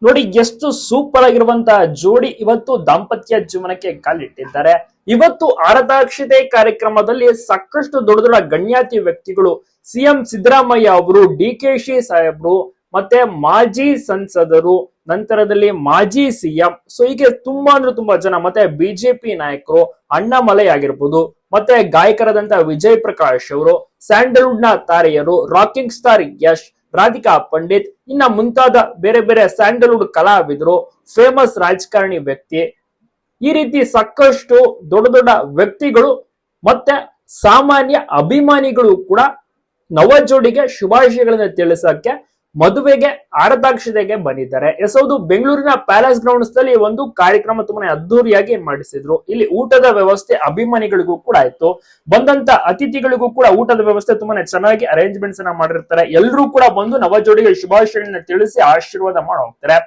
ನೋಡಿ ಎಷ್ಟು ಸೂಪರ್ ಆಗಿರುವಂತಹ ಜೋಡಿ ಇವತ್ತು ದಾಂಪತ್ಯ ಜೀವನಕ್ಕೆ ಕಾಲಿಟ್ಟಿದ್ದಾರೆ. ಇವತ್ತು ಆರತಾಕ್ಷತೆ ಕಾರ್ಯಕ್ರಮದಲ್ಲಿ ಸಾಕಷ್ಟು ದೊಡ್ಡ ದೊಡ್ಡ ಗಣ್ಯಾತಿ ವ್ಯಕ್ತಿಗಳು, ಸಿಎಂ ಸಿದ್ದರಾಮಯ್ಯ ಅವರು, ಡಿ.ಕೆ.ಶಿ ಸಾಹೇಬ್ರು, ಮತ್ತೆ ಮಾಜಿ ಸಂಸದರು, ನಂತರದಲ್ಲಿ ಮಾಜಿ ಸಿಎಂ, ಸೊ ಹೀಗೆ ತುಂಬಾ ಅಂದ್ರೆ ತುಂಬಾ ಜನ, ಮತ್ತೆ ಬಿಜೆಪಿ ನಾಯಕರು, ಅಣ್ಣಾಮಲೈ ಆಗಿರ್ಬೋದು, ಮತ್ತೆ ಗಾಯಕರಾದಂತಹ ವಿಜಯ್ ಪ್ರಕಾಶ್ ಅವರು, ಸ್ಯಾಂಡಲ್ವುಡ್ ನ ತಾರೆಯರು, ರಾಕಿಂಗ್ ಸ್ಟಾರ್ ಯಶ್, ರಾಧಿಕಾ ಪಂಡಿತ್, ಇನ್ನ ಮುಂತಾದ ಬೇರೆ ಬೇರೆ ಸ್ಯಾಂಡಲ್ವುಡ್ ಕಲಾವಿದರು, ಫೇಮಸ್ ರಾಜಕಾರಣಿ ವ್ಯಕ್ತಿ, ಈ ರೀತಿ ಸಾಕಷ್ಟು ದೊಡ್ಡ ದೊಡ್ಡ ವ್ಯಕ್ತಿಗಳು ಮತ್ತೆ ಸಾಮಾನ್ಯ ಅಭಿಮಾನಿಗಳು ಕೂಡ ನವ ಜೋಡಿಗೆ ಶುಭಾಶಯಗಳನ್ನ ತಿಳಿಸಕ್ಕೆ ಮದುವೆಗೆ ಆರತಾಕ್ಷತೆಗೆ ಬಂದಿದ್ದಾರೆ. ಎಸೌದು ಬೆಂಗಳೂರಿನ ಪ್ಯಾಲೇಸ್ ಗ್ರೌಂಡ್ಸ್ ನಲ್ಲಿ ಒಂದು ಕಾರ್ಯಕ್ರಮ ತುಂಬಾನೇ ಅದ್ದೂರಿಯಾಗಿ ಮಾಡಿಸಿದ್ರು. ಇಲ್ಲಿ ಊಟದ ವ್ಯವಸ್ಥೆ ಅಭಿಮಾನಿಗಳಿಗೂ ಕೂಡ ಆಯ್ತು, ಬಂದಂತ ಅತಿಥಿಗಳಿಗೂ ಕೂಡ ಊಟದ ವ್ಯವಸ್ಥೆ ತುಂಬಾನೇ ಚೆನ್ನಾಗಿ ಅರೇಂಜ್ಮೆಂಟ್ಸ್ ಅನ್ನ ಮಾಡಿರ್ತಾರೆ. ಎಲ್ಲರೂ ಕೂಡ ಬಂದು ನವ ಜೋಡಿಗೆ ಶುಭಾಶಯಗಳನ್ನ ತಿಳಿಸಿ ಆಶೀರ್ವಾದ ಮಾಡಿ ಹೋಗ್ತಾರೆ.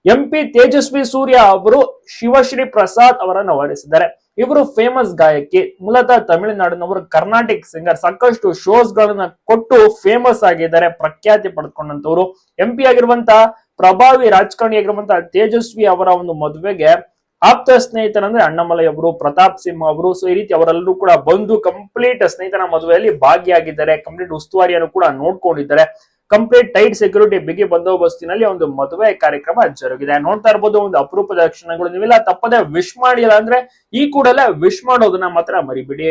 ಎಂಪಿ ತೇಜಸ್ವಿ ಸೂರ್ಯ ಅವರು ಶಿವಶ್ರೀ ಪ್ರಸಾದ್ ಅವರನ್ನು ಹೊರಡಿಸಿದ್ದಾರೆ. ಇವರು ಫೇಮಸ್ ಗಾಯಕಿ, ಮೂಲತಃ ತಮಿಳುನಾಡಿನವರು, ಕರ್ನಾಟಿಕ್ ಸಿಂಗರ್, ಸಾಕಷ್ಟು ಶೋಸ್ ಗಳನ್ನ ಕೊಟ್ಟು ಫೇಮಸ್ ಆಗಿದ್ದಾರೆ, ಪ್ರಖ್ಯಾತಿ ಪಡೆದುಕೊಂಡಂತವರು. ಎಂಪಿ ಆಗಿರುವಂತಹ ಪ್ರಭಾವಿ ರಾಜಕಾರಣಿ ಆಗಿರುವಂತಹ ತೇಜಸ್ವಿ ಅವರ ಒಂದು ಮದುವೆಗೆ ಆಪ್ತ ಸ್ನೇಹಿತರಂದ್ರೆ ಅಣ್ಣಾಮಲೈ ಅವರು, ಪ್ರತಾಪ್ ಸಿಂಹ ಅವರು, ಸೊ ಈ ರೀತಿ ಅವರೆಲ್ಲರೂ ಕೂಡ ಬಂದು ಕಂಪ್ಲೀಟ್ ಸ್ನೇಹಿತನ ಮದುವೆಯಲ್ಲಿ ಭಾಗಿಯಾಗಿದ್ದಾರೆ. ಕಂಪ್ಲೀಟ್ ಉಸ್ತುವಾರಿಯನ್ನು ಕೂಡ ನೋಡ್ಕೊಂಡಿದ್ದಾರೆ. ಕಂಪ್ಲೀಟ್ ಟೈಟ್ ಸೆಕ್ಯೂರಿಟಿ ಬಿಗಿ ಬಂದೋಬಸ್ತಿನಲ್ಲಿ ಒಂದು ಮದುವೆ ಕಾರ್ಯಕ್ರಮ ಜರುಗಿದೆ. ನೋಡ್ತಾ ಇರ್ಬೋದು ಒಂದು ಅಪರೂಪದ ಕ್ಷಣಗಳು. ನೀವೆಲ್ಲ ತಪ್ಪದೆ ವಿಶ್ ಮಾಡಿಲ್ಲ ಅಂದ್ರೆ ಈ ಕೂಡಲೇ ವಿಶ್ ಮಾಡೋದನ್ನ ಮಾತ್ರ ಮರಿಬಿಡಿ.